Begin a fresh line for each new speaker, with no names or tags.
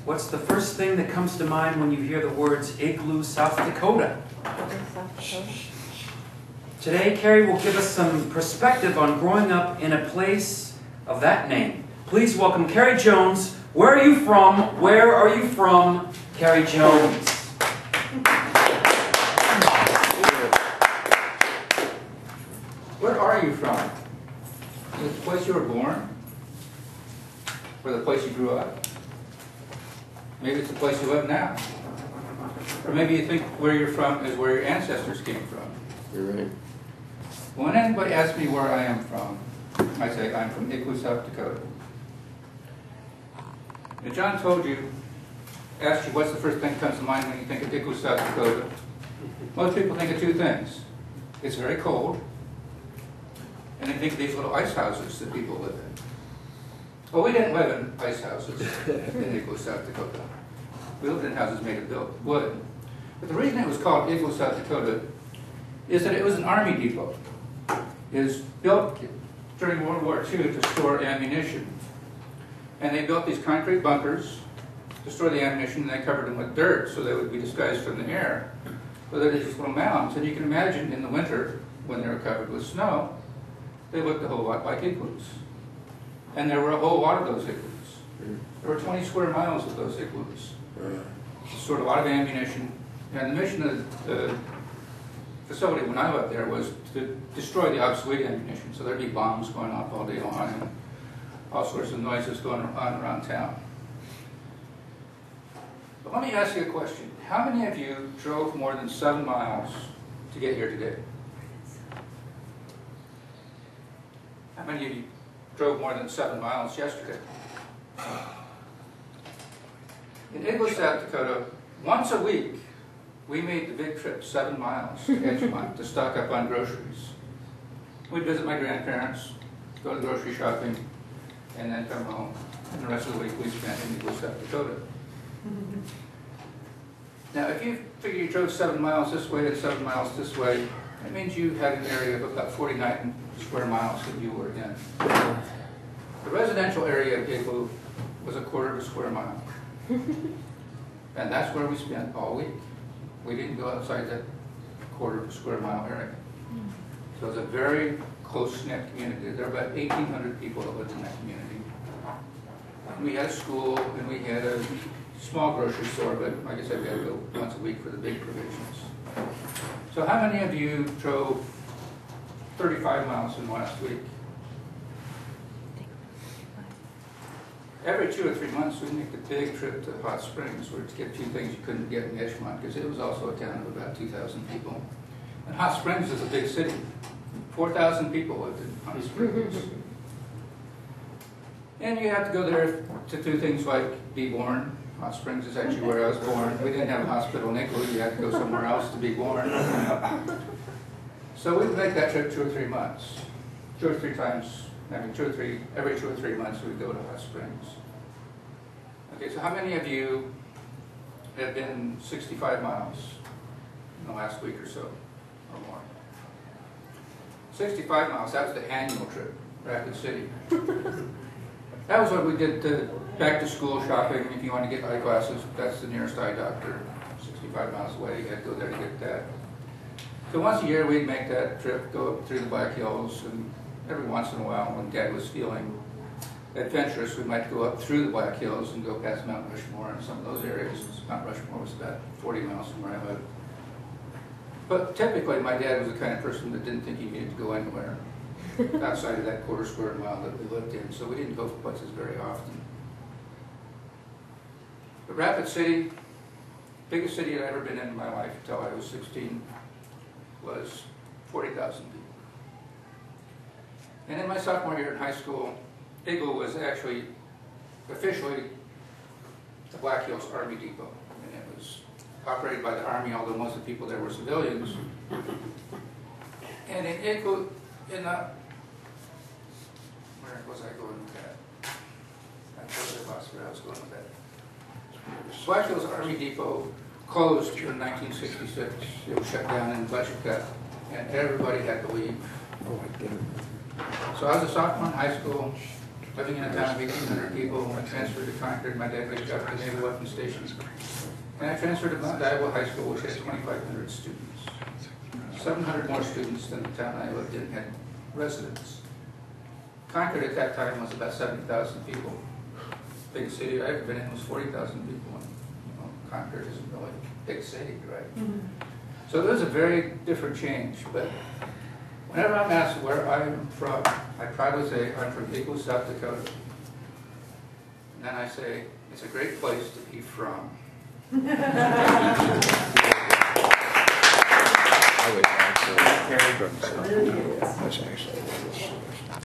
What's the first thing that comes to mind when you hear the words Igloo, South Dakota? Today, Kerry will give us some perspective on growing up in a place of that name. Please welcome Kerry Jones. Where are you from? Where are you from, Kerry Jones?
Where are you from? Is it the place you were born? Or the place you grew up? Maybe it's the place you live now. Or maybe you think where you're from is where your ancestors came from.
You're right.
When anybody asks me where I am from, I say I'm from Igloo, South Dakota. Now, John asked you what's the first thing that comes to mind when you think of Igloo, South Dakota. Most people think of two things. It's very cold, and they think of these little ice houses that people live in. Well, we didn't live in ice houses in Igloo, South Dakota. We lived in houses made of wood. But the reason it was called Igloo, South Dakota is that it was an army depot. It was built during World War II to store ammunition. And they built these concrete bunkers to store the ammunition, and they covered them with dirt so they would be disguised from the air. So they're these little mounds. And you can imagine in the winter, when they were covered with snow, they looked a whole lot like igloos. And there were a whole lot of those igloos. There were 20 square miles of those igloos. Stored a lot of ammunition. And the mission of the facility when I lived there was to destroy the obsolete ammunition. So there'd be bombs going off all day long and all sorts of noises going on around town. But let me ask you a question. How many of you drove more than 7 miles to get here today? How many of you drove more than 7 miles yesterday? In Igloo, South Dakota, once a week, we made the big trip 7 miles to Edgemont to stock up on groceries. We'd visit my grandparents, go to grocery shopping, and then come home. And the rest of the week we spent in Igloo, South Dakota. Now, if you figure you drove 7 miles this way and 7 miles this way, that means you had an area of about 49 square miles that you were in. The residential area of Igloo was a quarter of a square mile. And that's where we spent all week. We didn't go outside that quarter of a square mile area. So it's a very close-knit community. There are about 1,800 people that lived in that community. And we had a school, and we had a small grocery store, but like I said, we had to go once a week for the big provisions. So how many of you drove 35 miles in the last week? Every 2 or 3 months, we make the big trip to Hot Springs, where to get a few things you couldn't get in Edgemont, because it was also a town of about 2,000 people. And Hot Springs is a big city. 4,000 people lived in Hot Springs. And you have to go there to do things like be born. Hot Springs is actually where I was born. We didn't have a hospital in Igloo. You had to go somewhere else to be born. So we'd make that trip 2 or 3 months. 2 or 3 times. I mean, every 2 or 3 months we'd go to Hot Springs. Okay, so how many of you have been 65 miles in the last week or so, or more? 65 miles, that was the annual trip, Rapid City. That was what we did back to school shopping. If you want to get eyeglasses, that's the nearest eye doctor. 65 miles away, you had to go there to get that. So once a year we'd make that trip, go up through the Black Hills, and every once in a while when Dad was feeling adventurous, we might go up through the Black Hills and go past Mount Rushmore and some of those areas. Mount Rushmore was about 40 miles from where I lived. But typically my dad was the kind of person that didn't think he needed to go anywhere outside of that quarter square mile that we lived in, so we didn't go places very often. But Rapid City, biggest city I'd ever been in my life until I was 16, was 40,000 people. And in my sophomore year in high school, Igloo was actually officially the Black Hills Army Depot. And it was operated by the Army, although most of the people there were civilians. And in Igloo, where was I going with that? I totally lost where I was going with that. Black Hills Army Depot closed in 1966. It was shut down in budget cut, and everybody had to leave.
Oh my goodness.
So I was a sophomore in high school. living in a town of 1,800 people. When I transferred to Concord, my dad was up at the Naval Weapons Station. And I transferred to Mount Iowa High School, which had 2,500 students. 700 more students than the town I lived in had residents. Concord at that time was about 70,000 people. Biggest city I ever been in was 40,000 people. And, Concord isn't really a big city, right? Mm-hmm. So there's a very different change. But whenever I'm asked where I'm from, I proudly say I'm from Eagle, South Dakota. And then I say, it's a great place to be from.